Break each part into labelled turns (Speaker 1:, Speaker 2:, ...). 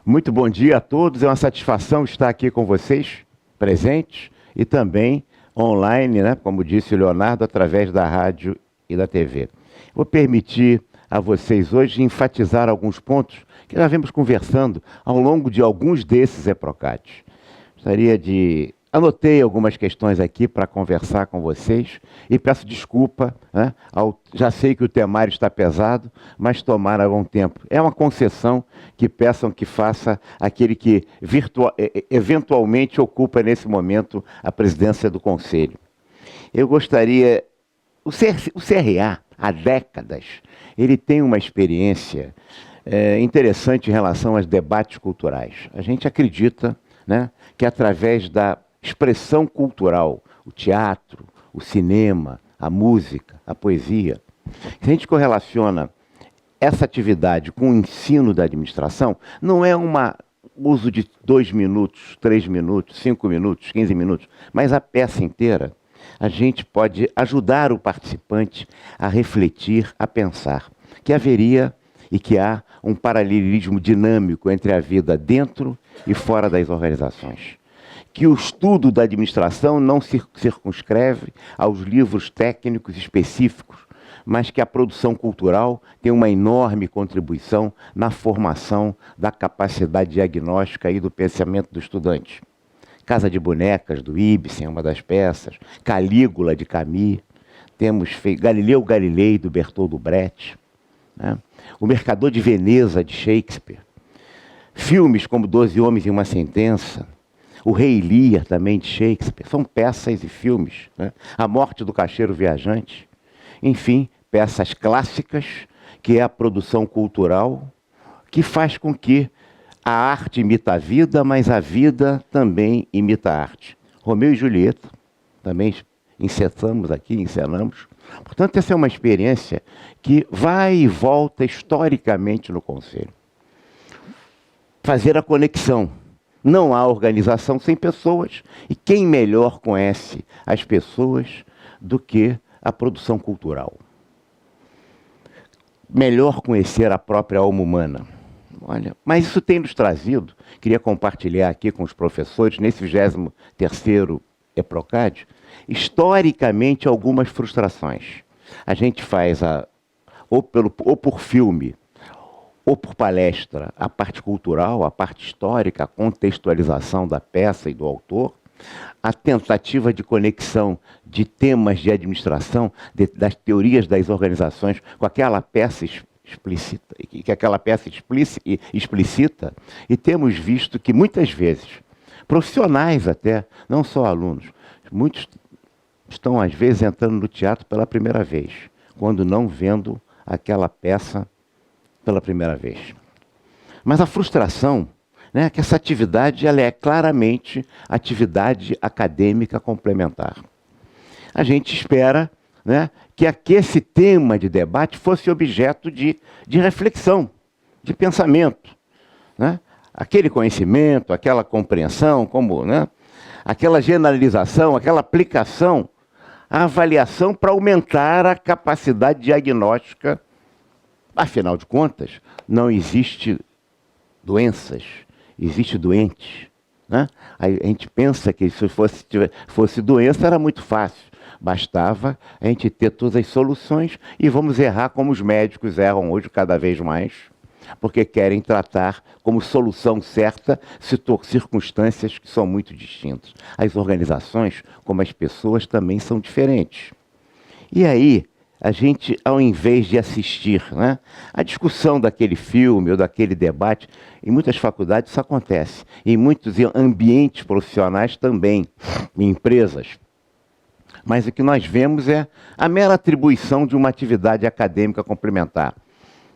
Speaker 1: Muito bom dia a todos, é uma satisfação estar aqui com vocês, presentes, e também online, né, como disse o Leonardo, através da rádio e da TV. Vou permitir a vocês hoje enfatizar alguns pontos que já vemos conversando ao longo de alguns desses EPROCATs. Anotei algumas questões aqui para conversar com vocês e peço desculpa, né, já sei que o temário está pesado, mas tomar algum tempo. É uma concessão que peçam que faça aquele que eventualmente ocupa nesse momento a presidência do Conselho. Eu gostaria... O CRA, há décadas, ele tem uma experiência interessante em relação aos debates culturais. A gente acredita, né, que através da expressão cultural, o teatro, o cinema, a música, a poesia, se a gente correlaciona essa atividade com o ensino da administração, não é um uso de 2 minutos, 3 minutos, 5 minutos, 15 minutos, mas a peça inteira, a gente pode ajudar o participante a refletir, a pensar que haveria e que há um paralelismo dinâmico entre a vida dentro e fora das organizações. Que o estudo da administração não se circunscreve aos livros técnicos específicos, mas que a produção cultural tem uma enorme contribuição na formação da capacidade diagnóstica e do pensamento do estudante. Casa de Bonecas, do Ibsen, é uma das peças, Calígula, de Camus, temos Galileu Galilei, do Bertold Brecht, né? O Mercador de Veneza, de Shakespeare, filmes como 12 Homens e uma Sentença, O Rei Lear, também de Shakespeare, são peças e filmes, né? A Morte do Caixeiro Viajante, enfim, peças clássicas, que é a produção cultural, que faz com que a arte imita a vida, mas a vida também imita a arte. Romeu e Julieta, também encenamos. Portanto, essa é uma experiência que vai e volta historicamente no Conselho. Fazer a conexão. Não há organização sem pessoas, e quem melhor conhece as pessoas do que a produção cultural? Melhor conhecer a própria alma humana. Olha, mas isso tem nos trazido, queria compartilhar aqui com os professores, nesse 23º EPROCAD, historicamente algumas frustrações. A gente faz, ou por filme, ou por palestra, a parte cultural, a parte histórica, a contextualização da peça e do autor, a tentativa de conexão de temas de administração, das teorias das organizações, com aquela peça explícita, e temos visto que muitas vezes, profissionais até, não só alunos, muitos estão às vezes entrando no teatro pela primeira vez, quando não vendo aquela peça pela primeira vez. Mas a frustração, né, que essa atividade ela é claramente atividade acadêmica complementar. A gente espera, né, que esse tema de debate fosse objeto de reflexão, de pensamento, né? Aquele conhecimento, aquela compreensão, né, aquela generalização, aquela aplicação, a avaliação para aumentar a capacidade diagnóstica. Afinal de contas, não existe doenças, existe doente, né? A gente pensa que se fosse doença era muito fácil. Bastava a gente ter todas as soluções e vamos errar como os médicos erram hoje cada vez mais, porque querem tratar como solução certa circunstâncias que são muito distintas. As organizações, como as pessoas, também são diferentes. E aí, a gente, ao invés de assistir, né, a discussão daquele filme ou daquele debate, em muitas faculdades isso acontece, em muitos ambientes profissionais também, em empresas. Mas o que nós vemos é a mera atribuição de uma atividade acadêmica complementar.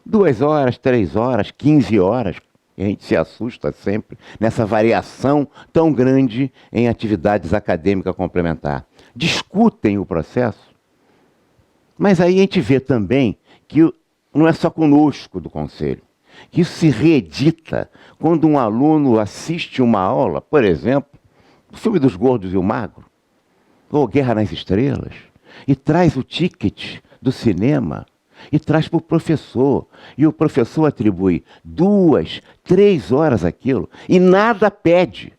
Speaker 1: 2 horas, 3 horas, 15 horas, e a gente se assusta sempre nessa variação tão grande em atividades acadêmicas complementares. Discutem o processo, mas aí a gente vê também que não é só conosco do Conselho, que isso se reedita quando um aluno assiste uma aula, por exemplo, o filme dos Gordos e o Magro, ou Guerra nas Estrelas, e traz o ticket do cinema e traz para o professor. E o professor atribui 2, 3 horas àquilo e nada pede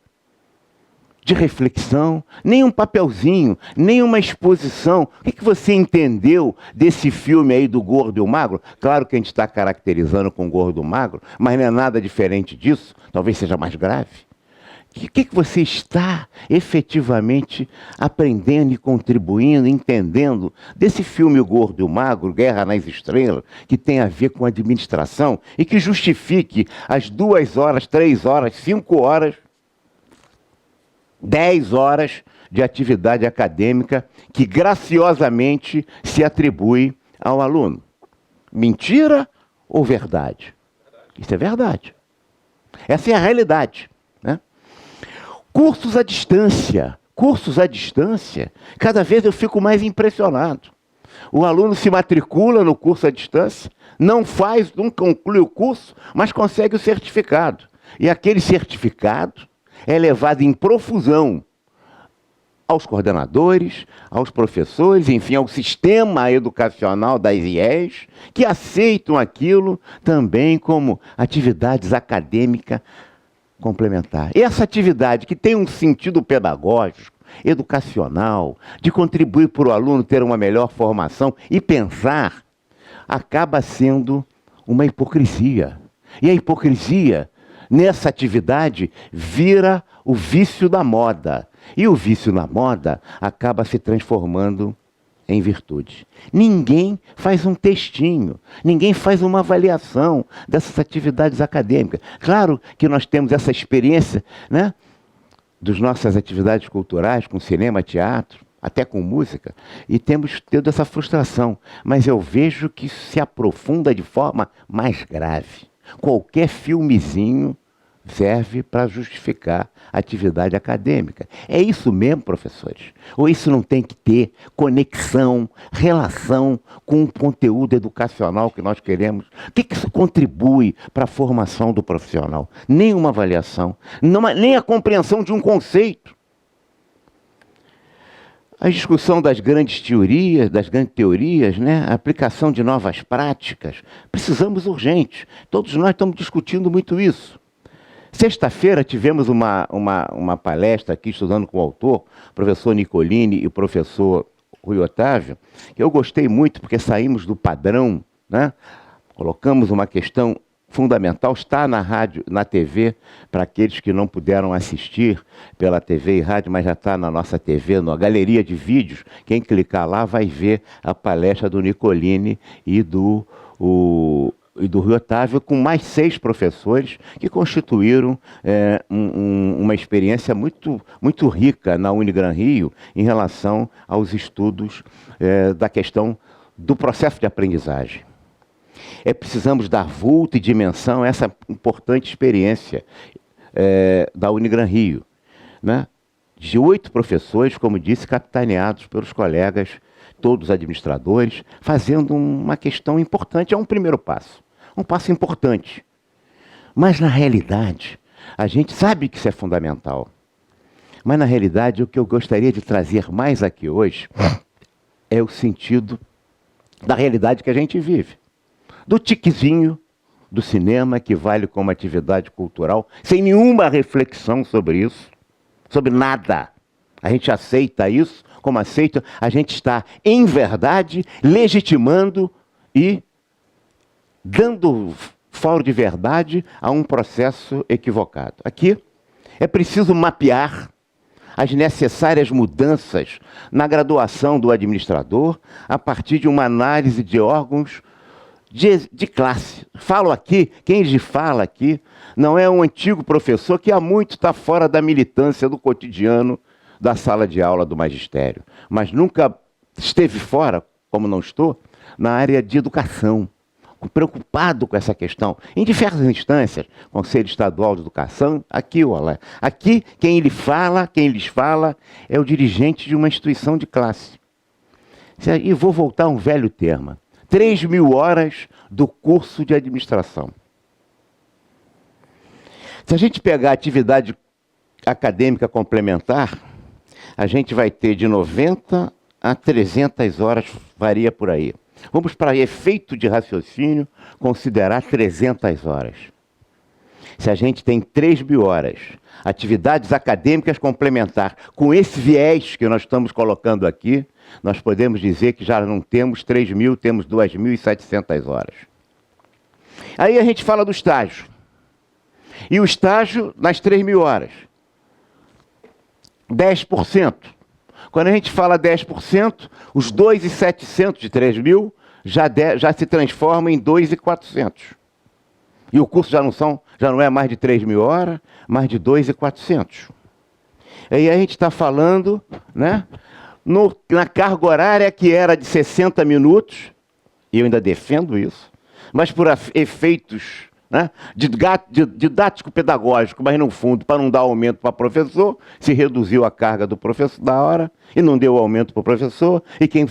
Speaker 1: de reflexão, nem um papelzinho, nem uma exposição. O que você entendeu desse filme aí do Gordo e o Magro? Claro que a gente está caracterizando com o Gordo e o Magro, mas não é nada diferente disso, talvez seja mais grave. O que você está efetivamente aprendendo e contribuindo, entendendo desse filme O Gordo e o Magro, Guerra nas Estrelas, que tem a ver com administração e que justifique as 2 horas, 3 horas, 5 horas, 10 horas de atividade acadêmica que graciosamente se atribui ao aluno. Mentira ou verdade? Isso é verdade. Essa é a realidade, né? Cursos à distância. Cursos à distância. Cada vez eu fico mais impressionado. O aluno se matricula no curso à distância, não conclui o curso, mas consegue o certificado. E aquele certificado é levado em profusão aos coordenadores, aos professores, enfim, ao sistema educacional das IES, que aceitam aquilo também como atividades acadêmicas complementares. E essa atividade que tem um sentido pedagógico, educacional, de contribuir para o aluno ter uma melhor formação e pensar, acaba sendo uma hipocrisia. E a hipocrisia nessa atividade vira o vício da moda. E o vício na moda acaba se transformando em virtude. Ninguém faz um textinho, ninguém faz uma avaliação dessas atividades acadêmicas. Claro que nós temos essa experiência, né, das nossas atividades culturais, com cinema, teatro, até com música, e temos tido essa frustração. Mas eu vejo que se aprofunda de forma mais grave. Qualquer filmezinho serve para justificar a atividade acadêmica. É isso mesmo, professores? Ou isso não tem que ter conexão, relação com o conteúdo educacional que nós queremos? O que isso contribui para a formação do profissional? Nem uma avaliação, nem a compreensão de um conceito. A discussão das grandes teorias, né? A aplicação de novas práticas. Precisamos urgente. Todos nós estamos discutindo muito isso. Sexta-feira tivemos uma palestra aqui, estudando com o autor, o professor Nicolini e o professor Rui Otávio, que eu gostei muito, porque saímos do padrão, né? Colocamos uma questão fundamental, está na rádio, na TV, para aqueles que não puderam assistir pela TV e rádio, mas já está na nossa TV, na galeria de vídeos. Quem clicar lá vai ver a palestra do Nicolini e do Rui Otávio, com mais 6 professores que constituíram uma experiência muito, muito rica na Unigran Rio em relação aos estudos da questão do processo de aprendizagem. Precisamos dar vulto e dimensão a essa importante experiência da Unigran Rio, né? De 8 professores, como disse, capitaneados pelos colegas, todos administradores, fazendo uma questão importante. É um primeiro passo. Um passo importante. Mas, na realidade, a gente sabe que isso é fundamental. Mas, na realidade, o que eu gostaria de trazer mais aqui hoje é o sentido da realidade que a gente vive. Do tiquezinho do cinema, que vale como atividade cultural, sem nenhuma reflexão sobre isso, sobre nada. A gente aceita isso, como aceita, a gente está, em verdade, legitimando e dando foro de verdade a um processo equivocado. Aqui é preciso mapear as necessárias mudanças na graduação do administrador a partir de uma análise de órgãos de classe. Falo aqui, quem lhe fala aqui, não é um antigo professor que há muito está fora da militância do cotidiano da sala de aula do magistério, mas nunca esteve fora, como não estou, na área de educação, preocupado com essa questão, em diversas instâncias, Conselho Estadual de Educação, aqui, olha, aqui quem lhes fala é o dirigente de uma instituição de classe. E vou voltar a um velho termo, 3.000 horas do curso de administração. Se a gente pegar a atividade acadêmica complementar, a gente vai ter de 90 a 300 horas, varia por aí. Vamos, para efeito de raciocínio, considerar 300 horas. Se a gente tem 3.000 horas, atividades acadêmicas complementar, com esse viés que nós estamos colocando aqui, nós podemos dizer que já não temos 3.000, temos 2.700 horas. Aí a gente fala do estágio. E o estágio nas 3.000 horas. 10%. Quando a gente fala 10%, os 2.700 de 3.000 já se transformam em 2.400. E o curso já não é mais de 3.000 horas, mais de 2.400. Aí a gente está falando, né, na carga horária que era de 60 minutos, e eu ainda defendo isso, mas por efeitos, né, didático-pedagógico, mas no fundo, para não dar aumento para o professor, se reduziu a carga do professor da hora, e não deu aumento para o professor, e quem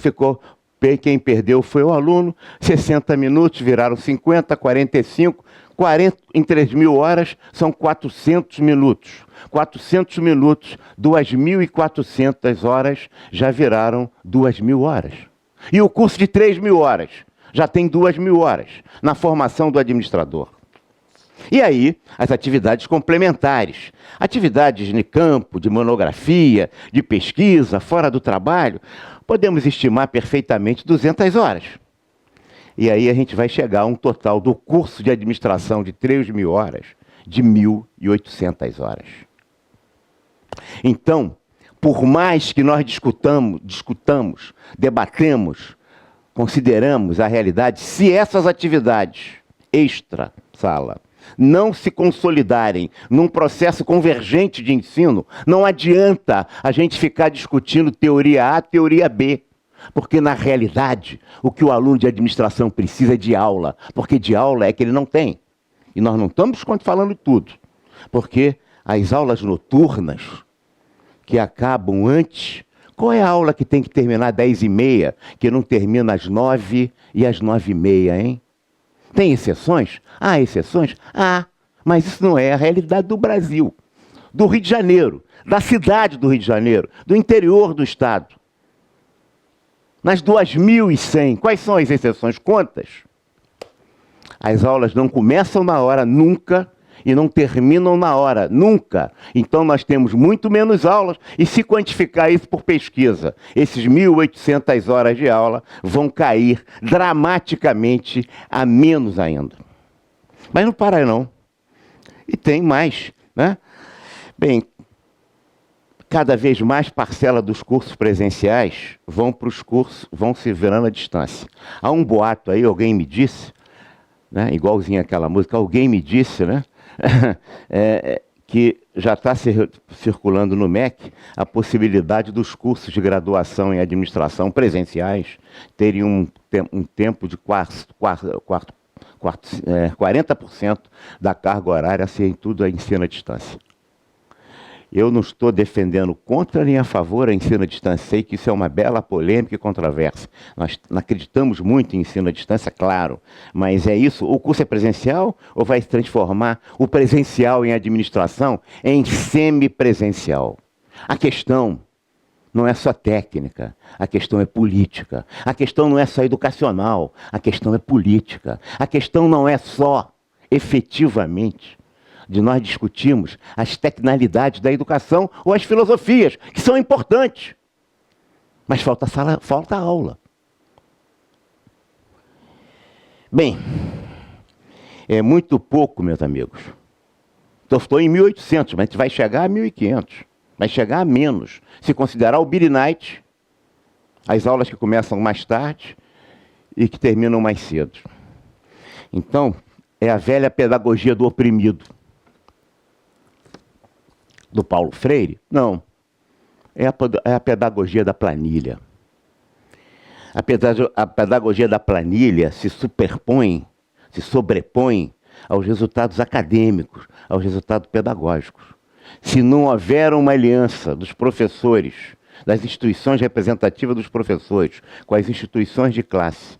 Speaker 1: perdeu foi o aluno. 60 minutos viraram 50, 45, 40, em 3.000 horas são 400 minutos. 400 minutos, 2.400 horas já viraram 2.000 horas. E o curso de 3.000 horas já tem 2.000 horas na formação do administrador. E aí, as atividades complementares, atividades de campo, de monografia, de pesquisa, fora do trabalho, podemos estimar perfeitamente 200 horas. E aí a gente vai chegar a um total do curso de administração de 3.000 horas, de 1.800 horas. Então, por mais que nós discutamos, debatemos, consideramos a realidade, se essas atividades extra-sala não se consolidarem num processo convergente de ensino, não adianta a gente ficar discutindo teoria A, teoria B. Porque, na realidade, o que o aluno de administração precisa é de aula, porque de aula é que ele não tem. E nós não estamos falando tudo, porque as aulas noturnas, que acabam antes, qual é a aula que tem que terminar às 10h30, que não termina às 9h e às 9h30, hein? Tem exceções? Há exceções? Há, mas isso não é a realidade do Brasil, do Rio de Janeiro, da cidade do Rio de Janeiro, do interior do estado. Nas 2.100, quais são as exceções? Quantas? As aulas não começam na hora, nunca, e não terminam na hora, nunca. Então nós temos muito menos aulas, e se quantificar isso por pesquisa, esses 1.800 horas de aula vão cair dramaticamente a menos ainda. Mas não para não. E tem mais, né? Bem, cada vez mais parcela dos cursos presenciais vão para os cursos, vão se virando à distância. Há um boato aí, alguém me disse, né, igualzinho àquela música, alguém me disse, né, que já está circulando no MEC a possibilidade dos cursos de graduação em administração presenciais terem um tempo de 40% da carga horária ser tudo a ensino à distância. Eu não estou defendendo contra nem a favor a ensino à distância. Sei que isso é uma bela polêmica e controvérsia. Nós acreditamos muito em ensino à distância, claro. Mas é isso, o curso é presencial ou vai se transformar o presencial em administração em semipresencial? A questão não é só técnica, a questão é política. A questão não é só educacional, a questão é política. A questão não é só, efetivamente, de nós discutirmos as tecnicalidades da educação ou as filosofias, que são importantes. Mas falta aula. Bem, é muito pouco, meus amigos. Então, estou em 1.800, mas a gente vai chegar a 1.500. Vai chegar a menos. Se considerar o Billy Night, as aulas que começam mais tarde e que terminam mais cedo. Então, é a velha pedagogia do oprimido. Do Paulo Freire? Não. É a pedagogia da planilha. A pedagogia da planilha se sobrepõe aos resultados acadêmicos, aos resultados pedagógicos. Se não houver uma aliança dos professores, das instituições representativas dos professores, com as instituições de classe,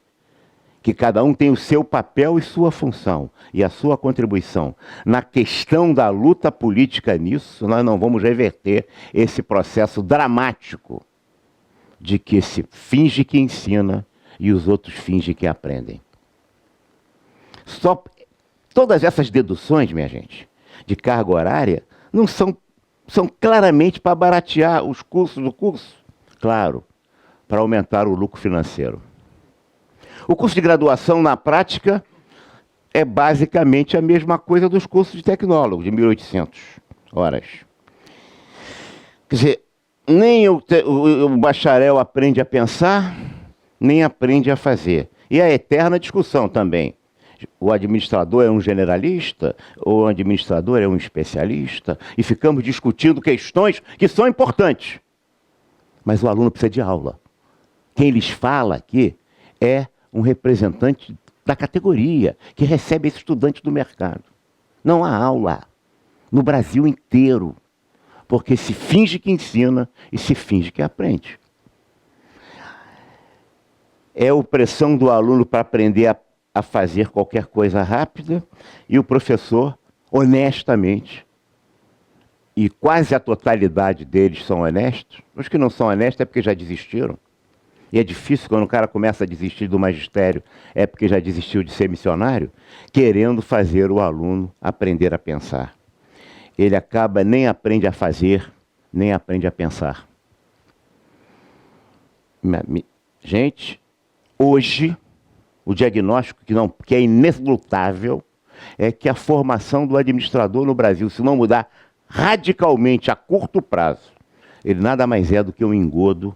Speaker 1: que cada um tem o seu papel e sua função, e a sua contribuição. Na questão da luta política nisso, nós não vamos reverter esse processo dramático de que se finge que ensina e os outros fingem que aprendem. Todas essas deduções, minha gente, de carga horária, não são claramente para baratear os custos do curso. Claro, para aumentar o lucro financeiro. O curso de graduação, na prática, é basicamente a mesma coisa dos cursos de tecnólogo, de 1.800 horas. Quer dizer, nem o bacharel aprende a pensar, nem aprende a fazer. E a eterna discussão também. O administrador é um generalista, ou o administrador é um especialista, e ficamos discutindo questões que são importantes. Mas o aluno precisa de aula. Quem lhes fala aqui é um representante da categoria, que recebe esse estudante do mercado. Não há aula no Brasil inteiro, porque se finge que ensina e se finge que aprende. É a opressão do aluno para aprender a fazer qualquer coisa rápida, e o professor, honestamente, e quase a totalidade deles são honestos. Os que não são honestos é porque já desistiram. E é difícil quando o cara começa a desistir do magistério, é porque já desistiu de ser missionário, querendo fazer o aluno aprender a pensar. Ele acaba nem aprende a fazer, nem aprende a pensar. Gente, hoje, o diagnóstico que é ineslutável é que a formação do administrador no Brasil, se não mudar radicalmente a curto prazo, ele nada mais é do que um engodo,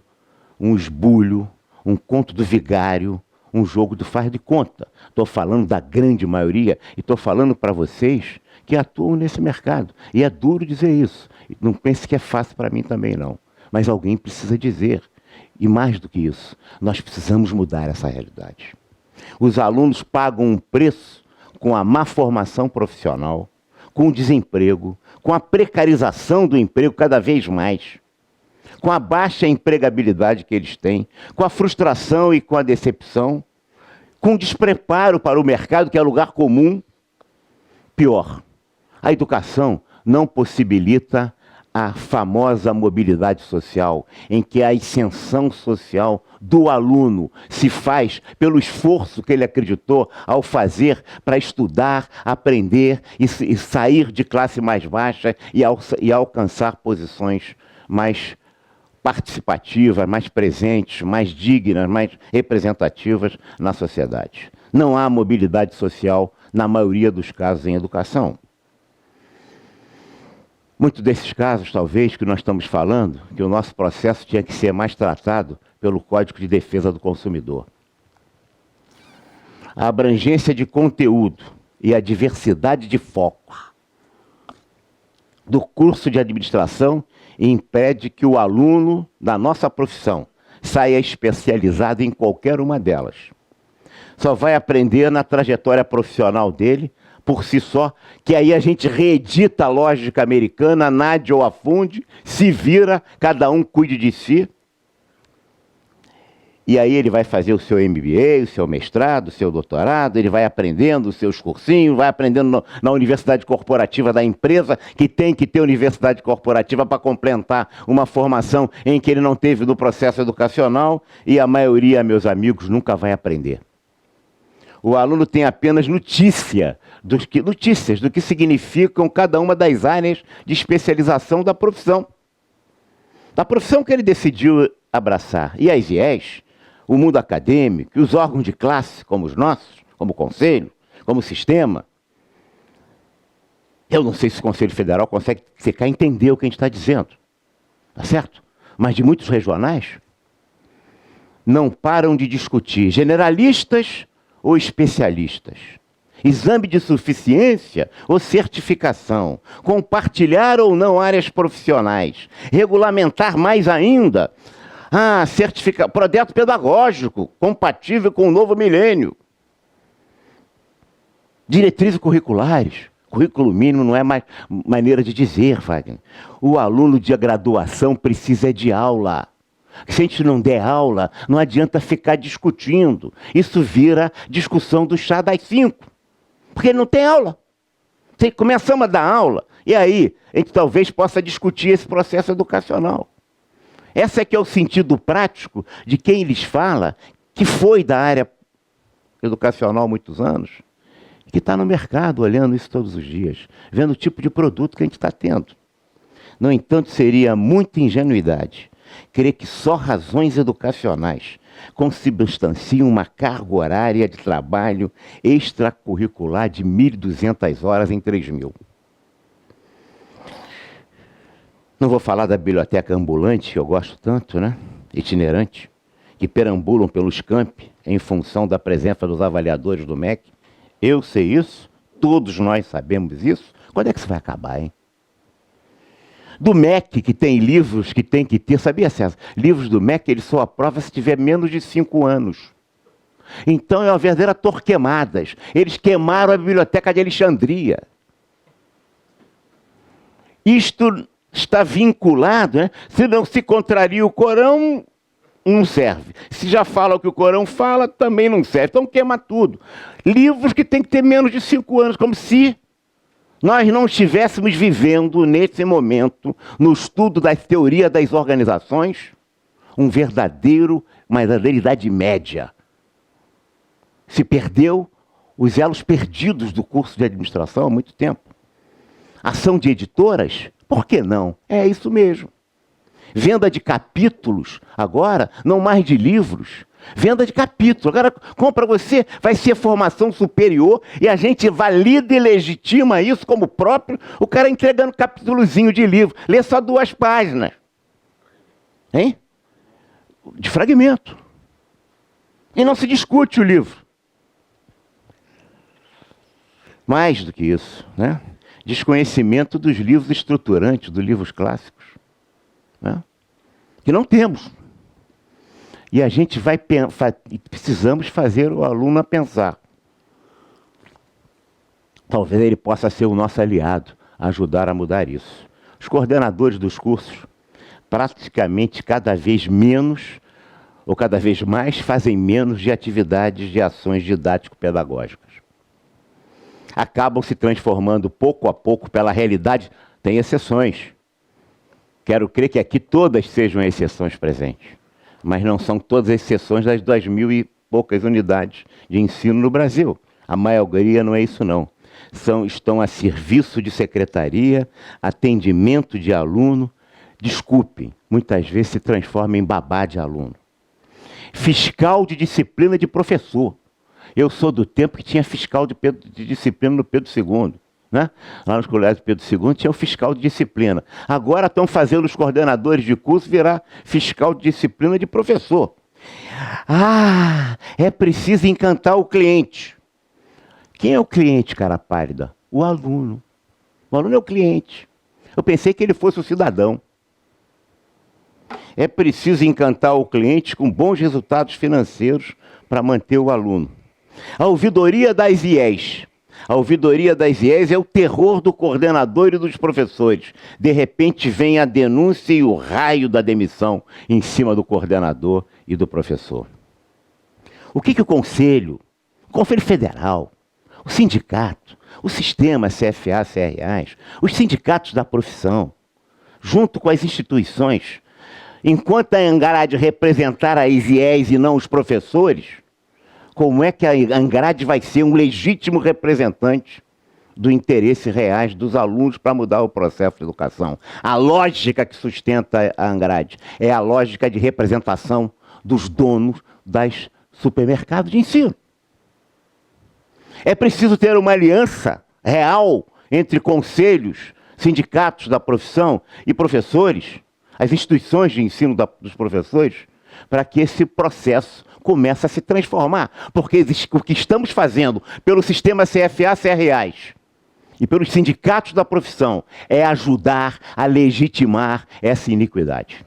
Speaker 1: um esbulho, um conto do vigário, um jogo do faz de conta. Estou falando da grande maioria e estou falando para vocês que atuam nesse mercado. E é duro dizer isso. Não pense que é fácil para mim também, não. Mas alguém precisa dizer. E mais do que isso, nós precisamos mudar essa realidade. Os alunos pagam um preço com a má formação profissional, com o desemprego, com a precarização do emprego cada vez mais, com a baixa empregabilidade que eles têm, com a frustração e com a decepção, com o despreparo para o mercado, que é lugar comum. Pior, a educação não possibilita a famosa mobilidade social, em que a ascensão social do aluno se faz pelo esforço que ele acreditou ao fazer para estudar, aprender e sair de classe mais baixa e alcançar posições mais participativas, mais presentes, mais dignas, mais representativas na sociedade. Não há mobilidade social, na maioria dos casos, em educação. Muitos desses casos, talvez, que nós estamos falando, que o nosso processo tinha que ser mais tratado pelo Código de Defesa do Consumidor. A abrangência de conteúdo e a diversidade de foco do curso de administração impede que o aluno da nossa profissão saia especializado em qualquer uma delas. Só vai aprender na trajetória profissional dele, por si só, que aí a gente reedita a lógica americana, nade ou afunde, se vira, cada um cuide de si. E aí ele vai fazer o seu MBA, o seu mestrado, o seu doutorado, ele vai aprendendo os seus cursinhos, vai aprendendo na universidade corporativa da empresa, que tem que ter universidade corporativa para complementar uma formação em que ele não teve no processo educacional, e a maioria, meus amigos, nunca vai aprender. O aluno tem apenas notícias do que significam cada uma das áreas de especialização da profissão que ele decidiu abraçar. E as IES, o mundo acadêmico, e os órgãos de classe, como os nossos, como o Conselho, como o sistema. Eu não sei se o Conselho Federal consegue sequer entender o que a gente está dizendo, tá certo? Mas de muitos regionais, não param de discutir generalistas ou especialistas, exame de suficiência ou certificação, compartilhar ou não áreas profissionais, regulamentar mais ainda, projeto pedagógico compatível com o novo milênio, diretrizes curriculares. Currículo mínimo não é mais maneira de dizer, Wagner. O aluno de graduação precisa de aula. Se a gente não der aula, não adianta ficar discutindo. Isso vira discussão do chá das 5. Porque não tem aula. Começamos a dar aula, e aí a gente talvez possa discutir esse processo educacional. Esse é que é o sentido prático de quem lhes fala que foi da área educacional há muitos anos, que está no mercado olhando isso todos os dias, vendo o tipo de produto que a gente está tendo. No entanto, seria muita ingenuidade crer que só razões educacionais consubstanciam uma carga horária de trabalho extracurricular de 1.200 horas em 3.000. Não vou falar da biblioteca ambulante, que eu gosto tanto, né? Itinerante, que perambulam pelos campi em função da presença dos avaliadores do MEC. Eu sei isso, todos nós sabemos isso. Quando é que isso vai acabar, hein? Do MEC, que tem livros que tem que ter, sabia, César? Livros do MEC, eles só aprovam se tiver menos de 5 anos. Então é uma verdadeira Torquemadas. Eles queimaram a biblioteca de Alexandria. Isto está vinculado, né? Se não se contraria o Corão, não serve. Se já fala o que o Corão fala, também não serve. Então queima tudo. Livros que tem que ter menos de 5 anos, como se nós não estivéssemos vivendo, nesse momento, no estudo da teoria das organizações, uma verdadeira Idade Média. Se perdeu os elos perdidos do curso de administração há muito tempo. Ação de editoras? Por que não? É isso mesmo. Venda de capítulos, agora, não mais de livros. Venda de capítulo. Agora, compra você, vai ser formação superior e a gente valida e legitima isso como próprio. O cara entregando capítulozinho de livro. Lê só 2 páginas. Hein? De fragmento. E não se discute o livro. Mais do que isso, né? Desconhecimento dos livros estruturantes, dos livros clássicos, né? Que não temos. E a gente precisamos fazer o aluno a pensar. Talvez ele possa ser o nosso aliado, ajudar a mudar isso. Os coordenadores dos cursos, praticamente cada vez menos, ou cada vez mais, fazem menos de atividades de ações didático-pedagógicas. Acabam se transformando pouco a pouco pela realidade. Tem exceções. Quero crer que aqui todas sejam exceções presentes. Mas não são todas as exceções das 2.000 e poucas unidades de ensino no Brasil. A maioria não é isso, não. Estão a serviço de secretaria, atendimento de aluno. Desculpem, muitas vezes se transforma em babá de aluno. Fiscal de disciplina de professor. Eu sou do tempo que tinha fiscal de disciplina no Pedro II. Né? Lá nos colégios do Pedro II tinha o fiscal de disciplina. Agora estão fazendo os coordenadores de curso virar fiscal de disciplina de professor. Ah, é preciso encantar o cliente. Quem é o cliente, cara pálida? O aluno. O aluno é o cliente. Eu pensei que ele fosse o cidadão. É preciso encantar o cliente com bons resultados financeiros para manter o aluno. A ouvidoria das IES. A ouvidoria das IES é o terror do coordenador e dos professores. De repente vem a denúncia e o raio da demissão em cima do coordenador e do professor. O que o Conselho Federal, o sindicato, o sistema CFA, CRAs, os sindicatos da profissão, junto com as instituições, enquanto a Angrade representar as IES e não os professores, como é que a Angrade vai ser um legítimo representante do interesse reais dos alunos para mudar o processo de educação? A lógica que sustenta a Angrade é a lógica de representação dos donos das supermercados de ensino. É preciso ter uma aliança real entre conselhos, sindicatos da profissão e professores, as instituições de ensino dos professores, para que esse processo comece a se transformar. Porque o que estamos fazendo pelo sistema CFA, CRAs e pelos sindicatos da profissão é ajudar a legitimar essa iniquidade.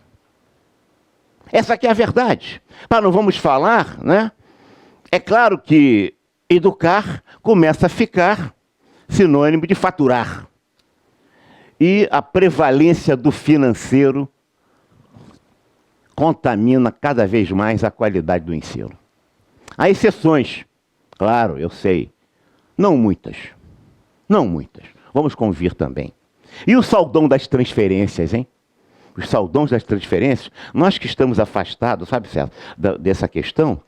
Speaker 1: Essa aqui é a verdade. Mas não vamos falar, né? É claro que educar começa a ficar sinônimo de faturar. E a prevalência do financeiro contamina cada vez mais a qualidade do ensino. Há exceções, claro, eu sei. Não muitas. Não muitas. Vamos convir também. E o saldão das transferências, hein? os saldões das transferências, nós que estamos afastados, sabe, César, dessa questão,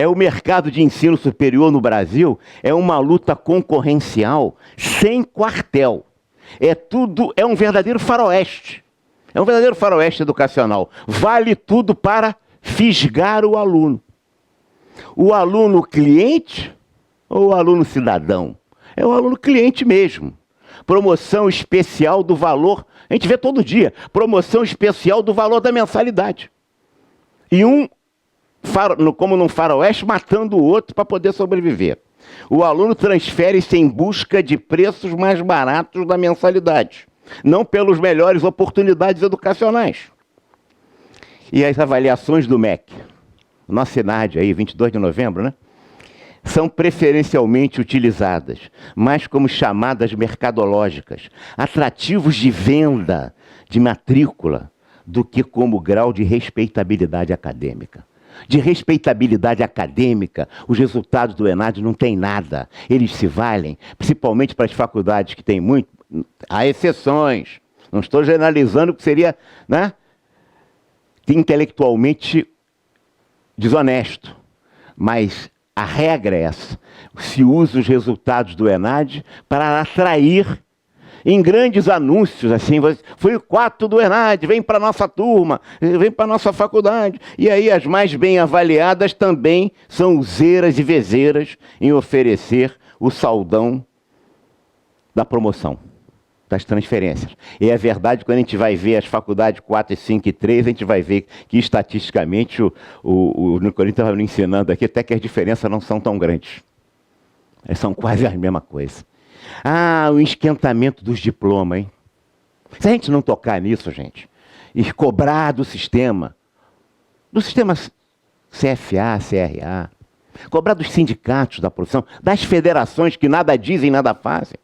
Speaker 1: o mercado de ensino superior no Brasil é uma luta concorrencial sem quartel. É um verdadeiro faroeste. É um verdadeiro faroeste educacional. Vale tudo para fisgar o aluno. O aluno cliente ou o aluno cidadão? É o aluno cliente mesmo. Promoção especial do valor, a gente vê todo dia, promoção especial do valor da mensalidade. E como num faroeste, matando o outro para poder sobreviver. O aluno transfere-se em busca de preços mais baratos da mensalidade, não pelas melhores oportunidades educacionais. E as avaliações do MEC, nossa INAD aí, 22 de novembro, né? São preferencialmente utilizadas, mais como chamadas mercadológicas, atrativos de venda, de matrícula, do que como grau de respeitabilidade acadêmica. De respeitabilidade acadêmica, os resultados do ENAD não têm nada. Eles se valem, principalmente para as faculdades que têm muito, há exceções. Não estou generalizando o que seria, né, intelectualmente desonesto, mas a regra é essa. Se usa os resultados do ENAD para atrair em grandes anúncios, assim, foi o 4 do ENAD, vem para a nossa turma, vem para a nossa faculdade. E aí as mais bem avaliadas também são useiras e vezeiras em oferecer o saldão da promoção, das transferências. E é verdade, quando a gente vai ver as faculdades 4, 5 e 3, a gente vai ver que estatisticamente, o Nicolino estava me ensinando aqui, até que as diferenças não são tão grandes. São quase a mesma coisa. O esquentamento dos diplomas, hein? Se a gente não tocar nisso, gente, e cobrar do sistema CFA, CRA, cobrar dos sindicatos da profissão, das federações que nada dizem, nada fazem,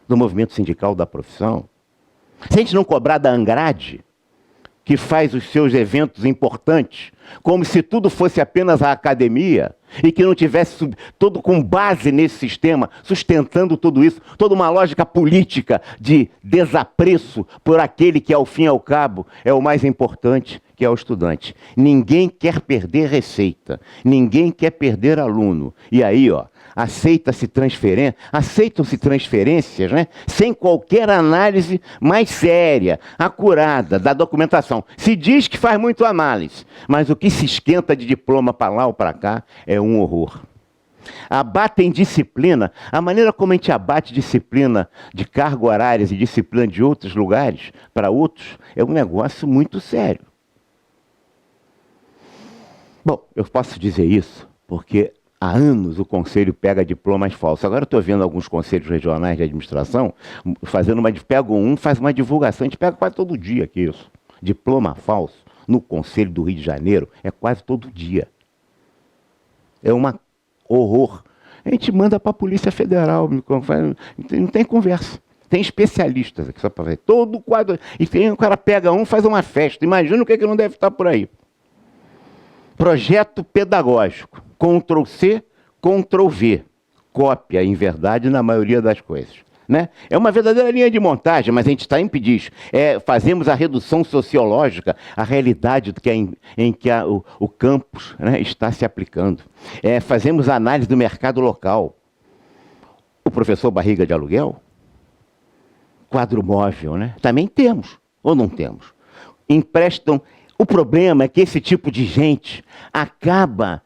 Speaker 1: do movimento sindical da profissão. Se a gente não cobrar da Angrade, que faz os seus eventos importantes, como se tudo fosse apenas a academia, e que não tivesse todo com base nesse sistema, sustentando tudo isso, toda uma lógica política de desapreço por aquele que, ao fim e ao cabo, é o mais importante, que é o estudante. Ninguém quer perder receita, ninguém quer perder aluno. E aí, aceitam-se transferências, né, sem qualquer análise mais séria, acurada da documentação. Se diz que faz muito análise, mas o que se esquenta de diploma para lá ou para cá é um horror. Abatem disciplina, a maneira como a gente abate disciplina de carga horárias e disciplina de outros lugares para outros é um negócio muito sério. Bom, eu posso dizer isso porque há anos o conselho pega diplomas falsos. Agora eu estou vendo alguns conselhos regionais de administração faz uma divulgação, a gente pega quase todo dia aqui isso. Diploma falso no conselho do Rio de Janeiro é quase todo dia. É um horror. A gente manda para a Polícia Federal, não tem conversa. Tem especialistas aqui só para ver. Todo quadro. E o cara pega faz uma festa. Imagina o que não deve estar por aí. Projeto pedagógico. Ctrl+C, Ctrl+V. Cópia, em verdade, na maioria das coisas. Né? É uma verdadeira linha de montagem, mas a gente está em pedir. Fazemos a redução sociológica, a realidade em que o campus, né, está se aplicando. Fazemos a análise do mercado local. O professor barriga de aluguel? Quadro móvel, né? Também temos, ou não temos? Emprestam. O problema é que esse tipo de gente acaba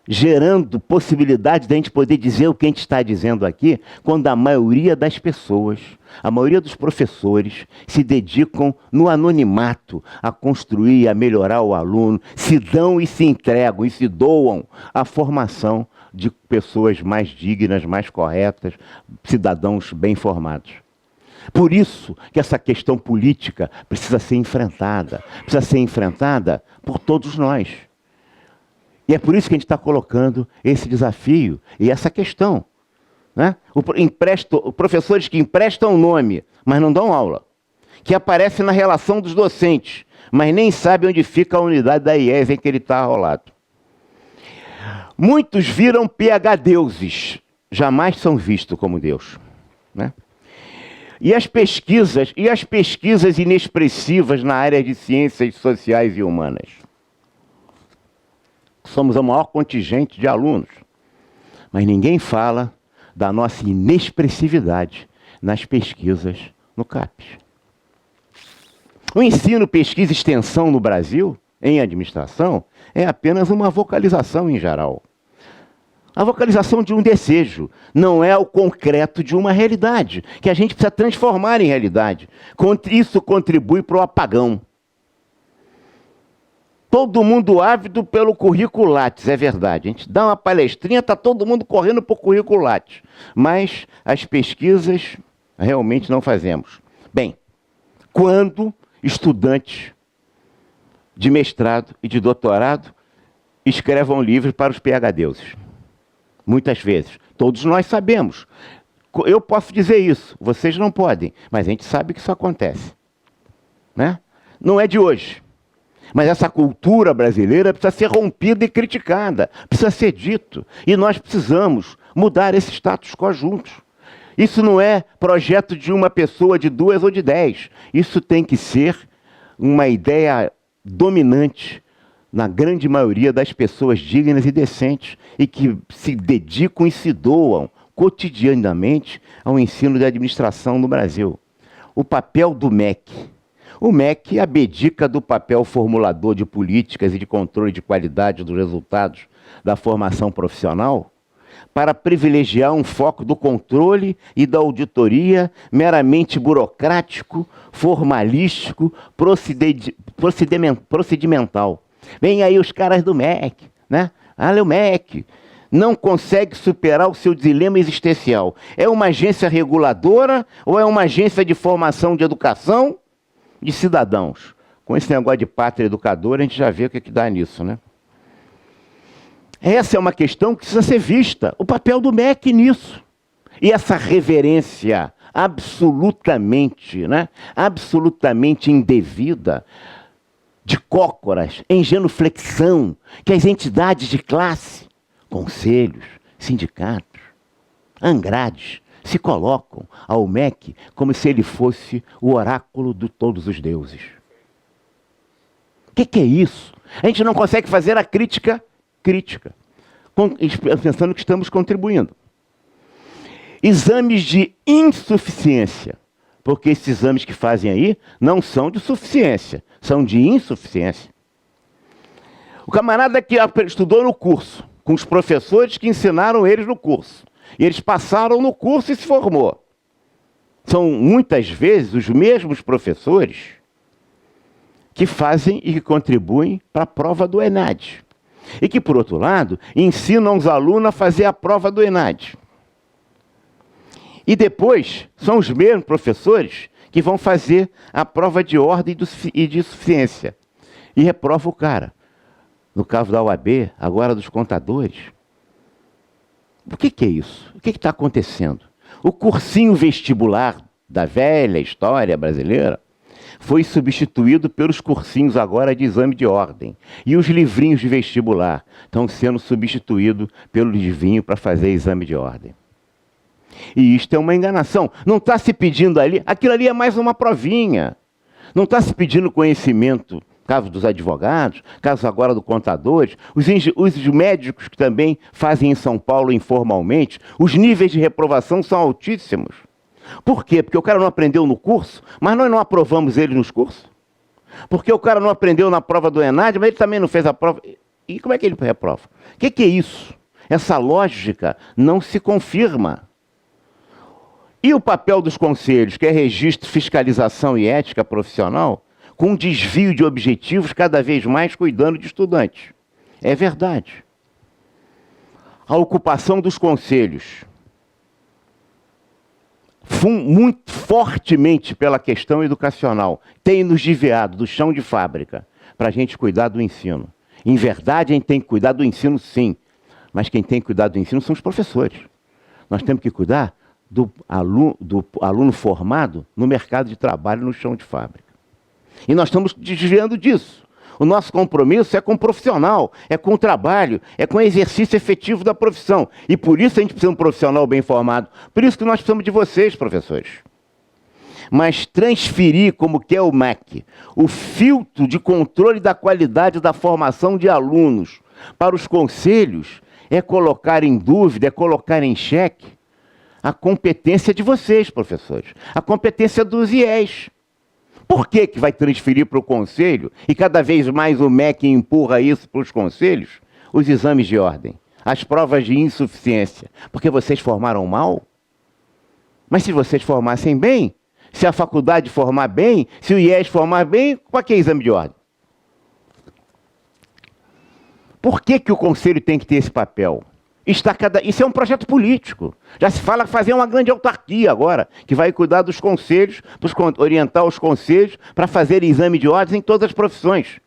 Speaker 1: gerando possibilidade de a gente poder dizer o que a gente está dizendo aqui, quando a maioria das pessoas, a maioria dos professores se dedicam no anonimato a construir, a melhorar o aluno, se dão e se entregam e se doam à formação de pessoas mais dignas, mais corretas, cidadãos bem formados. Por isso que essa questão política precisa ser enfrentada por todos nós. E é por isso que a gente está colocando esse desafio e essa questão. Né? Professores que emprestam nome, mas não dão aula. Que aparecem na relação dos docentes, mas nem sabem onde fica a unidade da IES em que ele está arrolado. Muitos viram PhD deuses, jamais são vistos como Deus. Né? E as pesquisas inexpressivas na área de ciências sociais e humanas. Somos o maior contingente de alunos, mas ninguém fala da nossa inexpressividade nas pesquisas no CAPES. O ensino, pesquisa e extensão no Brasil, em administração, é apenas uma vocalização em geral. A vocalização de um desejo, não é o concreto de uma realidade, que a gente precisa transformar em realidade. Isso contribui para o apagão. Todo mundo ávido pelo currículo Lattes, é verdade. A gente dá uma palestrinha, está todo mundo correndo por currículo Lattes. Mas as pesquisas realmente não fazemos. Bem, quando estudantes de mestrado e de doutorado escrevam livros para os PhDs. Muitas vezes. Todos nós sabemos. Eu posso dizer isso, vocês não podem, mas a gente sabe que isso acontece. Né? Não é de hoje. Mas essa cultura brasileira precisa ser rompida e criticada, precisa ser dito. E nós precisamos mudar esse status quo juntos. Isso não é projeto de uma pessoa, de 2 ou de 10. Isso tem que ser uma ideia dominante na grande maioria das pessoas dignas e decentes e que se dedicam e se doam cotidianamente ao ensino de administração no Brasil. O papel do MEC. O MEC abdica do papel formulador de políticas e de controle de qualidade dos resultados da formação profissional para privilegiar um foco do controle e da auditoria meramente burocrático, formalístico, procedimental. Vem aí os caras do MEC, né? Olha o MEC. Não consegue superar o seu dilema existencial. É uma agência reguladora ou é uma agência de formação de educação de cidadãos? Com esse negócio de pátria educadora, a gente já vê o que dá nisso, né? Essa é uma questão que precisa ser vista. O papel do MEC nisso. E essa reverência absolutamente, né? Absolutamente indevida, de cócoras, em genuflexão, que as entidades de classe, conselhos, sindicatos, angrades, se colocam ao MEC como se ele fosse o oráculo de todos os deuses. O que é isso? A gente não consegue fazer a crítica, pensando que estamos contribuindo. Exames de insuficiência, porque esses exames que fazem aí não são de suficiência, são de insuficiência. O camarada que estudou no curso, com os professores que ensinaram eles no curso, e eles passaram no curso e se formou. São muitas vezes os mesmos professores que fazem e que contribuem para a prova do ENAD. E que, por outro lado, ensinam os alunos a fazer a prova do ENAD. E depois, são os mesmos professores que vão fazer a prova de ordem e de suficiência. E reprova o cara. No caso da UAB, agora dos contadores. O que é isso? O que está acontecendo? O cursinho vestibular da velha história brasileira foi substituído pelos cursinhos agora de exame de ordem. E os livrinhos de vestibular estão sendo substituídos pelo livrinho para fazer exame de ordem. E isto é uma enganação. Não está se pedindo ali, aquilo ali é mais uma provinha. Não está se pedindo conhecimento, caso dos advogados, caso agora dos contadores, os médicos que também fazem em São Paulo informalmente, os níveis de reprovação são altíssimos. Por quê? Porque o cara não aprendeu no curso, mas nós não aprovamos ele nos cursos. Porque o cara não aprendeu na prova do ENAD, mas ele também não fez a prova. E como é que ele reprova? O que é isso? Essa lógica não se confirma. E o papel dos conselhos, que é registro, fiscalização e ética profissional, com um desvio de objetivos cada vez mais cuidando de estudantes. É verdade. A ocupação dos conselhos, muito fortemente pela questão educacional, tem nos desviado do chão de fábrica para a gente cuidar do ensino. Em verdade, a gente tem que cuidar do ensino, sim, mas quem tem que cuidar do ensino são os professores. Nós temos que cuidar do aluno formado no mercado de trabalho, no chão de fábrica. E nós estamos desviando disso. O nosso compromisso é com o profissional, é com o trabalho, é com o exercício efetivo da profissão. E por isso a gente precisa de um profissional bem formado. Por isso que nós precisamos de vocês, professores. mas transferir, como que é o MEC, o filtro de controle da qualidade da formação de alunos para os conselhos é colocar em dúvida, é colocar em xeque a competência de vocês, professores, a competência dos IES. Por que que vai transferir para o conselho e cada vez mais o MEC empurra isso para os conselhos? Os exames de ordem, as provas de insuficiência, porque vocês formaram mal? Mas se vocês formassem bem, se a faculdade formar bem, se o IES formar bem, para que exame de ordem? Por que que o conselho tem que ter esse papel? Isso é um projeto político. Já se fala fazer uma grande autarquia agora, que vai cuidar dos conselhos, orientar os conselhos para fazer exame de ordens em todas as profissões.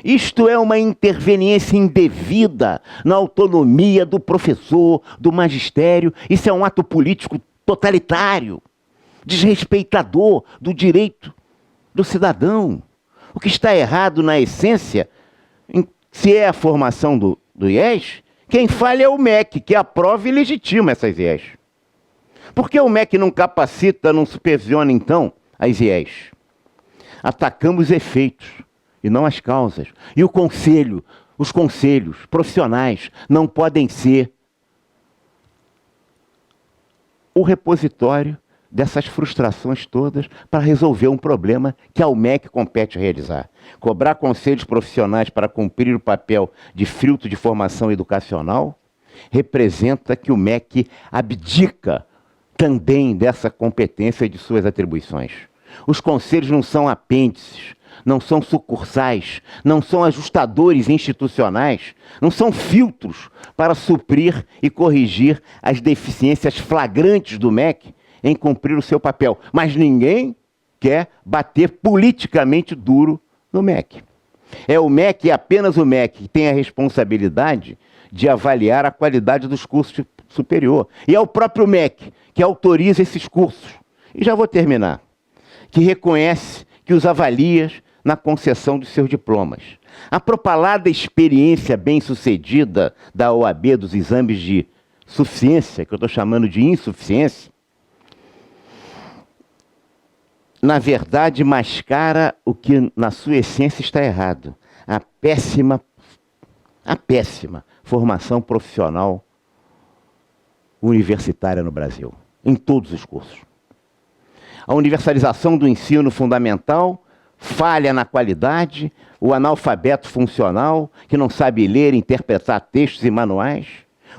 Speaker 1: Isto é uma interveniência indevida na autonomia do professor, do magistério. Isso é um ato político totalitário, desrespeitador do direito do cidadão. O que está errado na essência, se é a formação do IES, quem falha é o MEC, que aprova e legitima essas IES. Por que o MEC não capacita, não supervisiona, então, as IES? Atacamos efeitos e não as causas. E o conselho, os conselhos profissionais não podem ser o repositório dessas frustrações todas para resolver um problema que ao MEC compete realizar. Cobrar conselhos profissionais para cumprir o papel de filtro de formação educacional representa que o MEC abdica também dessa competência e de suas atribuições. Os conselhos não são apêndices, não são sucursais, não são ajustadores institucionais, não são filtros para suprir e corrigir as deficiências flagrantes do MEC em cumprir o seu papel. Mas ninguém quer bater politicamente duro no MEC. É o MEC, apenas o MEC, que tem a responsabilidade de avaliar a qualidade dos cursos superior. E é o próprio MEC que autoriza esses cursos. E já vou terminar. Que reconhece, que os avalia na concessão dos seus diplomas. A propalada experiência bem-sucedida da OAB dos exames de suficiência, que eu estou chamando de insuficiência, na verdade, mascara o que na sua essência está errado. A péssima formação profissional universitária no Brasil, em todos os cursos. A universalização do ensino fundamental falha na qualidade, o analfabeto funcional, que não sabe ler e interpretar textos e manuais,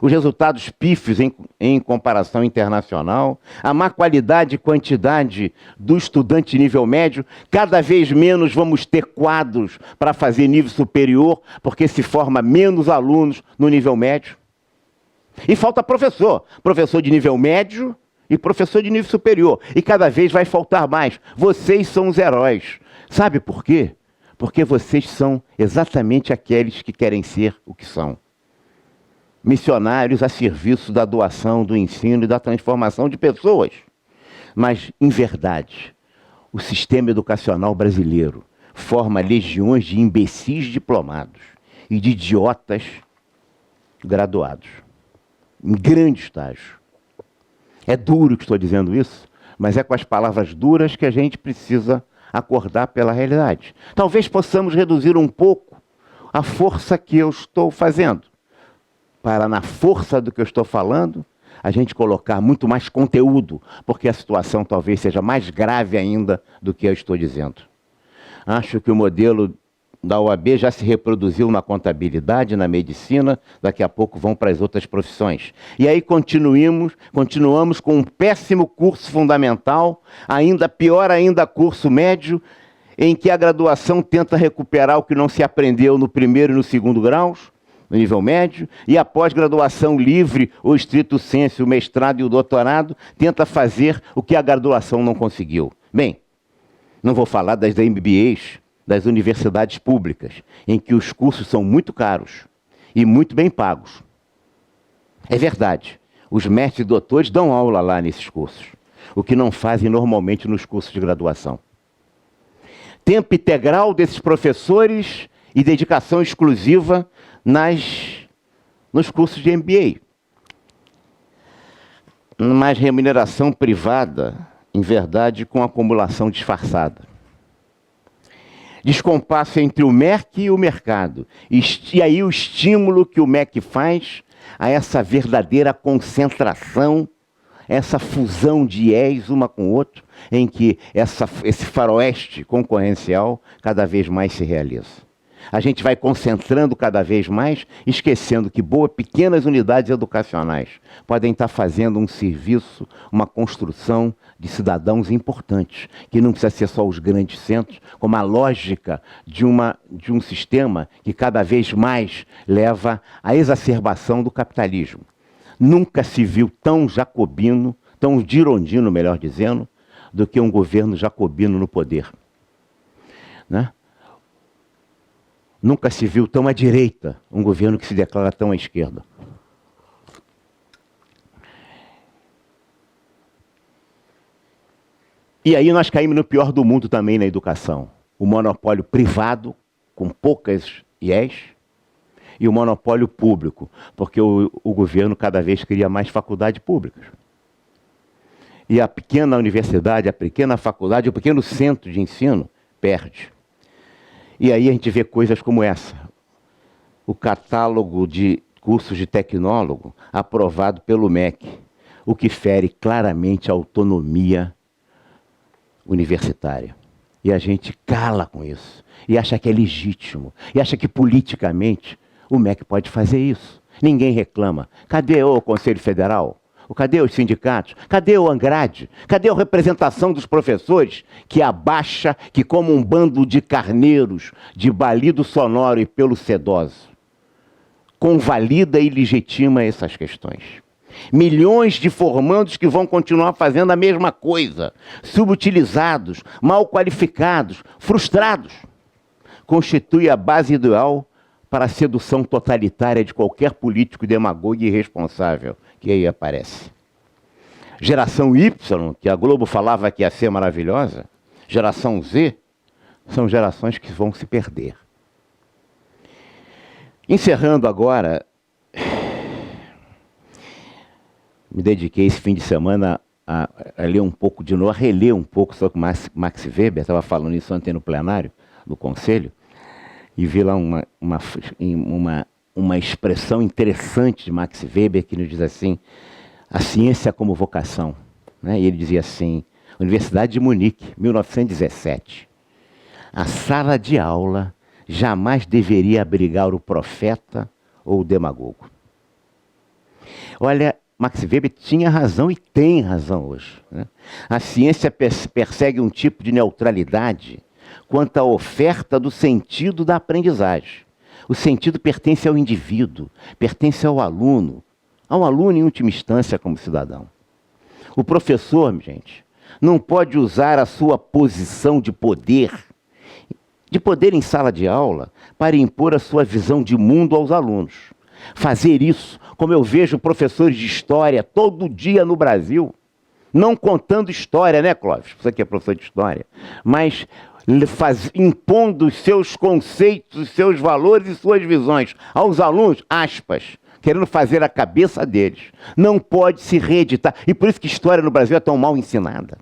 Speaker 1: os resultados pífios em comparação internacional, a má qualidade e quantidade do estudante nível médio, cada vez menos vamos ter quadros para fazer nível superior, porque se forma menos alunos no nível médio. E falta professor de nível médio e professor de nível superior, e cada vez vai faltar mais. Vocês são os heróis. Sabe por quê? Porque vocês são exatamente aqueles que querem ser o que são. Missionários a serviço da doação, do ensino e da transformação de pessoas. Mas, em verdade, o sistema educacional brasileiro forma legiões de imbecis diplomados e de idiotas graduados, em grande estágio. É duro que estou dizendo isso, mas é com as palavras duras que a gente precisa acordar pela realidade. Talvez possamos reduzir um pouco a força que eu estou fazendo, para, na força do que eu estou falando, a gente colocar muito mais conteúdo, porque a situação talvez seja mais grave ainda do que eu estou dizendo. Acho que o modelo da OAB já se reproduziu na contabilidade, na medicina, daqui a pouco vão para as outras profissões. E aí continuamos com um péssimo curso fundamental, ainda pior ainda curso médio, em que a graduação tenta recuperar o que não se aprendeu no primeiro e no segundo graus, no nível médio, e a pós-graduação livre, o estrito sensu, o mestrado e o doutorado, tenta fazer o que a graduação não conseguiu. Bem, não vou falar das MBAs, das universidades públicas, em que os cursos são muito caros e muito bem pagos. É verdade, os mestres e doutores dão aula lá nesses cursos, o que não fazem normalmente nos cursos de graduação. Tempo integral desses professores e dedicação exclusiva nos cursos de MBA. Mas remuneração privada em verdade, com acumulação disfarçada. Descompasso entre o MEC e o mercado. E aí o estímulo que o MEC faz a essa verdadeira concentração, essa fusão de IES uma com o outro, em que esse faroeste concorrencial cada vez mais se realiza. A gente vai concentrando cada vez mais, esquecendo que pequenas unidades educacionais podem estar fazendo um serviço, uma construção de cidadãos importantes, que não precisa ser só os grandes centros, como a lógica de um sistema que cada vez mais leva à exacerbação do capitalismo. Nunca se viu tão jacobino, tão girondino, melhor dizendo, do que um governo jacobino no poder, né? Nunca se viu tão à direita um governo que se declara tão à esquerda. E aí nós caímos no pior do mundo também na educação. O monopólio privado, com poucas IES, e o monopólio público, porque o governo cada vez cria mais faculdades públicas. E a pequena universidade, a pequena faculdade, o pequeno centro de ensino perde. E aí a gente vê coisas como essa. O catálogo de cursos de tecnólogo aprovado pelo MEC, o que fere claramente a autonomia universitária. E a gente cala com isso. E acha que é legítimo. E acha que politicamente o MEC pode fazer isso. Ninguém reclama. Cadê o Conselho Federal? Cadê os sindicatos? Cadê o Angrade? Cadê a representação dos professores que abaixa, que como um bando de carneiros, de balido sonoro e pelo sedoso, convalida e legitima essas questões? Milhões de formandos que vão continuar fazendo a mesma coisa, subutilizados, mal qualificados, frustrados, constitui a base ideal para a sedução totalitária de qualquer político demagogo e irresponsável que aí aparece. Geração Y, que a Globo falava que ia ser maravilhosa, geração Z, são gerações que vão se perder. Encerrando agora, me dediquei esse fim de semana a ler um pouco de novo, a reler um pouco sobre Max Weber, estava falando isso ontem no plenário do Conselho, e vi lá uma expressão interessante de Max Weber, que nos diz assim, a ciência como vocação, né? E ele dizia assim, Universidade de Munique, 1917, a sala de aula jamais deveria abrigar o profeta ou o demagogo. Olha, Max Weber tinha razão e tem razão hoje, né? A ciência persegue um tipo de neutralidade quanto à oferta do sentido da aprendizagem. O sentido pertence ao indivíduo, pertence ao aluno em última instância como cidadão. O professor, gente, não pode usar a sua posição de poder em sala de aula para impor a sua visão de mundo aos alunos. Fazer isso, como eu vejo professores de história todo dia no Brasil, não contando história, né, Clóvis? Você que é professor de história, mas impondo os seus conceitos, os seus valores e suas visões aos alunos, aspas, querendo fazer a cabeça deles. Não pode se reeditar. E por isso que história no Brasil é tão mal ensinada.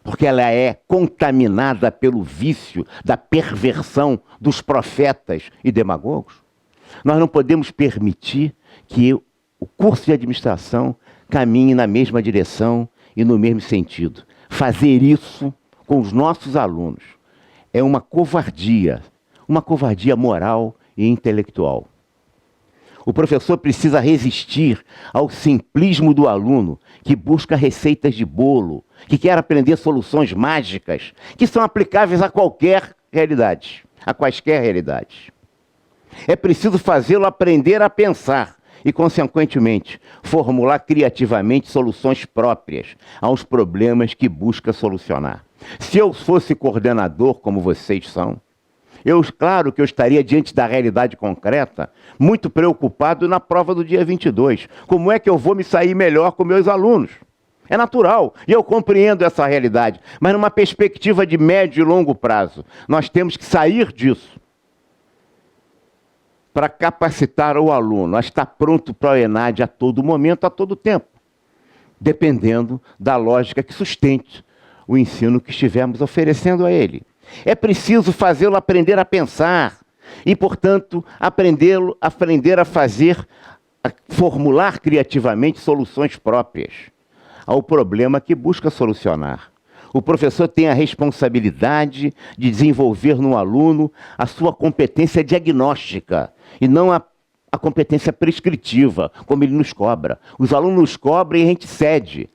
Speaker 1: Porque ela é contaminada pelo vício da perversão dos profetas e demagogos. Nós não podemos permitir que o curso de administração caminhe na mesma direção e no mesmo sentido. Fazer isso com os nossos alunos é uma covardia moral e intelectual. O professor precisa resistir ao simplismo do aluno que busca receitas de bolo, que quer aprender soluções mágicas, que são aplicáveis a quaisquer realidades. É preciso fazê-lo aprender a pensar e, consequentemente, formular criativamente soluções próprias aos problemas que busca solucionar. Se eu fosse coordenador, como vocês são, claro que eu estaria diante da realidade concreta, muito preocupado na prova do dia 22. Como é que eu vou me sair melhor com meus alunos? É natural, e eu compreendo essa realidade, mas numa perspectiva de médio e longo prazo, nós temos que sair disso para capacitar o aluno a estar pronto para o ENAD a todo momento, a todo tempo. dependendo da lógica que sustente o ensino que estivermos oferecendo a ele. É preciso fazê-lo aprender a pensar e, portanto, aprender a fazer, a formular criativamente soluções próprias ao problema que busca solucionar. O professor tem a responsabilidade de desenvolver no aluno a sua competência diagnóstica e não a competência prescritiva, como ele nos cobra. Os alunos nos cobram e a gente cede.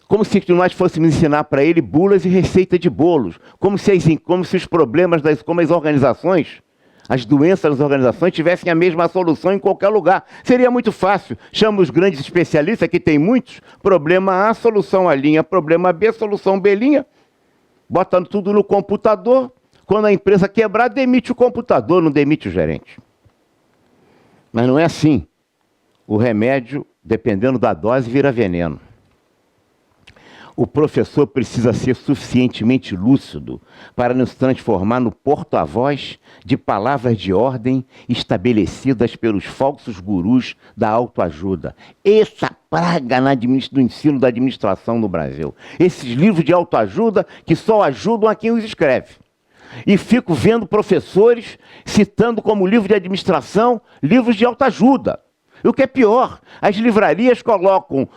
Speaker 1: Como se nós fôssemos ensinar para ele bulas e receita de bolos. Como se os problemas, como as organizações, as doenças das organizações tivessem a mesma solução em qualquer lugar. Seria muito fácil. Chama os grandes especialistas, que tem muitos, problema A, solução A linha, problema B, solução B linha. Bota tudo no computador. Quando a empresa quebrar, demite o computador, não demite o gerente. Mas não é assim. O remédio, dependendo da dose, vira veneno. O professor precisa ser suficientemente lúcido para nos transformar no porta-voz de palavras de ordem estabelecidas pelos falsos gurus da autoajuda. Essa praga do ensino da administração no Brasil. Esses livros de autoajuda que só ajudam a quem os escreve. E fico vendo professores citando como livro de administração livros de autoajuda. E o que é pior, as livrarias colocam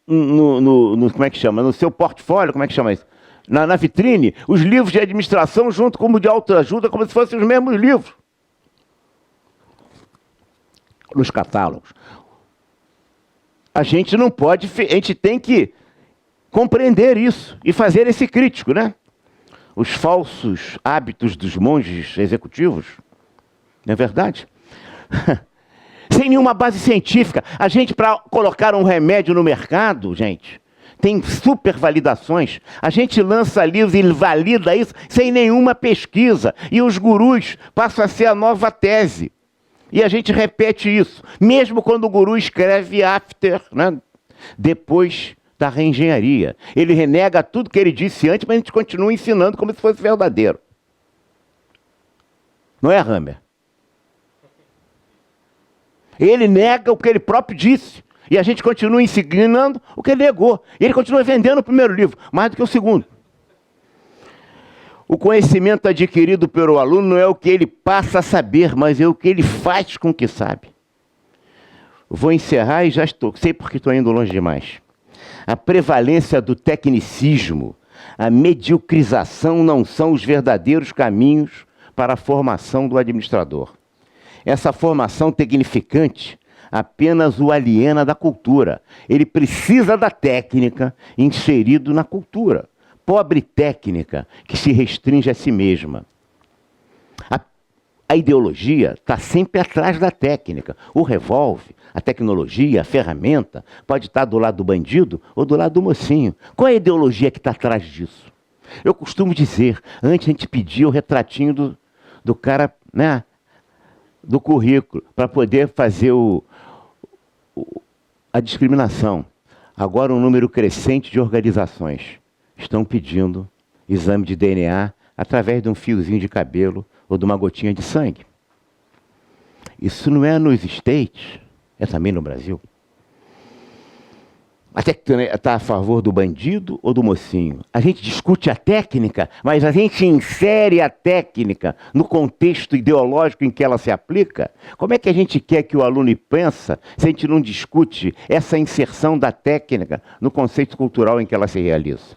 Speaker 1: como é que chama? No seu portfólio, como é que chama isso? Na vitrine, os livros de administração junto com o de autoajuda, como se fossem os mesmos livros. Nos catálogos. A gente não pode, a gente tem que compreender isso e fazer esse crítico, né? Os falsos hábitos dos monges executivos, não é verdade? Sem nenhuma base científica. A gente, para colocar um remédio no mercado, gente, tem super validações. A gente lança livros e valida isso sem nenhuma pesquisa. E os gurus passam a ser a nova tese. E a gente repete isso. Mesmo quando o guru escreve after, né, depois da reengenharia. Ele renega tudo que ele disse antes, mas a gente continua ensinando como se fosse verdadeiro. Não é, Hammer? Ele nega o que ele próprio disse. E a gente continua ensinando o que ele negou. E ele continua vendendo o primeiro livro, mais do que o segundo. O conhecimento adquirido pelo aluno não é o que ele passa a saber, mas é o que ele faz com o que sabe. Vou encerrar e já sei porque estou indo longe demais. A prevalência do tecnicismo, a mediocrização não são os verdadeiros caminhos para a formação do administrador. Essa formação tecnificante apenas o aliena da cultura. Ele precisa da técnica inserido na cultura. Pobre técnica que se restringe a si mesma. A ideologia está sempre atrás da técnica. O revólver, a tecnologia, a ferramenta, pode estar do lado do bandido ou do lado do mocinho. Qual é a ideologia que está atrás disso? Eu costumo dizer, antes a gente pedia o retratinho do cara, né, do currículo, para poder fazer a discriminação. Agora um número crescente de organizações estão pedindo exame de DNA através de um fiozinho de cabelo ou de uma gotinha de sangue. Isso não é nos States, é também no Brasil. Até que está a favor do bandido ou do mocinho. A gente discute a técnica, mas a gente insere a técnica no contexto ideológico em que ela se aplica. Como é que a gente quer que o aluno pensa se a gente não discute essa inserção da técnica no conceito cultural em que ela se realiza?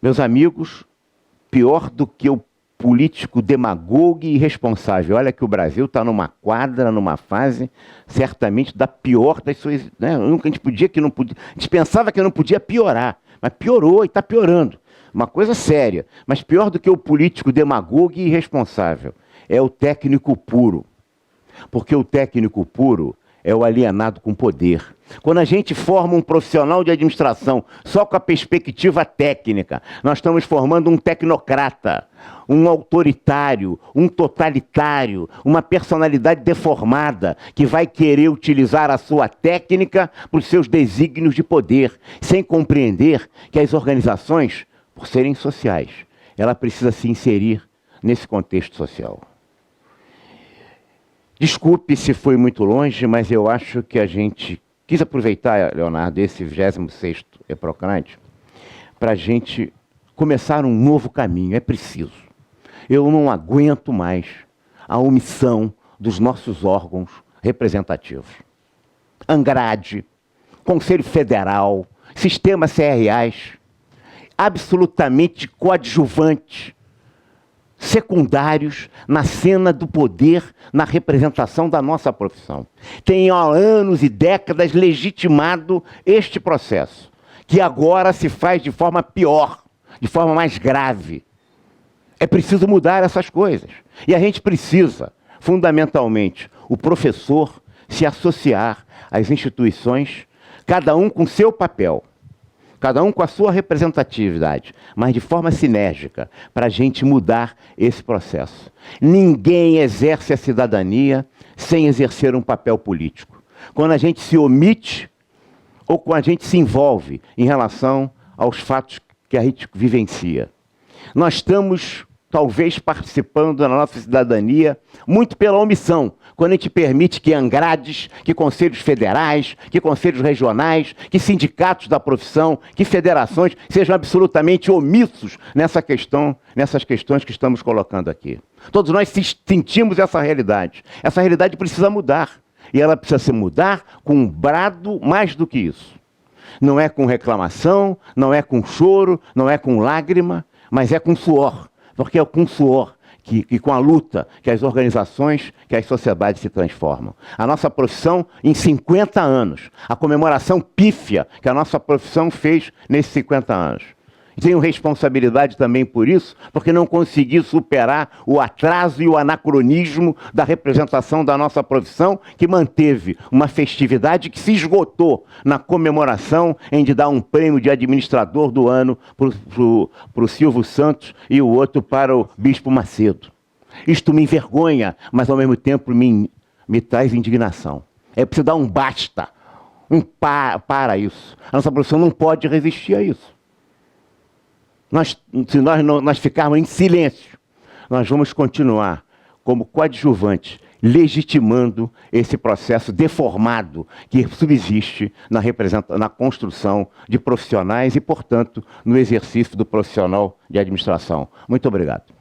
Speaker 1: Meus amigos, pior do que o político demagogo e irresponsável. Olha que o Brasil está numa quadra, numa fase, certamente da pior das suas... Né? A gente pensava que não podia piorar, mas piorou e está piorando. Uma coisa séria. Mas pior do que o político demagogo e irresponsável é o técnico puro. Porque o técnico puro é o alienado com poder. Quando a gente forma um profissional de administração só com a perspectiva técnica, nós estamos formando um tecnocrata, um autoritário, um totalitário, uma personalidade deformada que vai querer utilizar a sua técnica para os seus desígnios de poder, sem compreender que as organizações, por serem sociais, ela precisa se inserir nesse contexto social. Desculpe se foi muito longe, mas eu acho que a gente quis aproveitar, Leonardo, esse 26º EPROCRANT, para a gente começar um novo caminho. É preciso. Eu não aguento mais a omissão dos nossos órgãos representativos. Angrade, Conselho Federal, Sistema CRAs, absolutamente coadjuvantes, secundários na cena do poder, na representação da nossa profissão. Tem há anos e décadas legitimado este processo, que agora se faz de forma pior, de forma mais grave. É preciso mudar essas coisas. E a gente precisa, fundamentalmente, o professor se associar às instituições, cada um com seu papel, cada um com a sua representatividade, mas de forma sinérgica, para a gente mudar esse processo. Ninguém exerce a cidadania sem exercer um papel político. Quando a gente se omite ou quando a gente se envolve em relação aos fatos que a gente vivencia. Nós estamos, talvez, participando da nossa cidadania muito pela omissão, quando a gente permite que angrades, que conselhos federais, que conselhos regionais, que sindicatos da profissão, que federações sejam absolutamente omissos nessas questões que estamos colocando aqui. Todos nós sentimos essa realidade. Essa realidade precisa mudar. E ela precisa se mudar com um brado mais do que isso. Não é com reclamação, não é com choro, não é com lágrima, mas é com suor. Porque é com suor que com a luta que as organizações, que as sociedades se transformam. A nossa profissão, em 50 anos, a comemoração pífia que a nossa profissão fez nesses 50 anos. E tenho responsabilidade também por isso, porque não consegui superar o atraso e o anacronismo da representação da nossa profissão, que manteve uma festividade que se esgotou na comemoração em de dar um prêmio de administrador do ano para o Silvio Santos e o outro para o Bispo Macedo. Isto me envergonha, mas ao mesmo tempo me traz indignação. É preciso dar um basta, para isso. A nossa profissão não pode resistir a isso. Se nós ficarmos em silêncio, nós vamos continuar como coadjuvantes, legitimando esse processo deformado que subsiste na construção de profissionais e, portanto, no exercício do profissional de administração. Muito obrigado.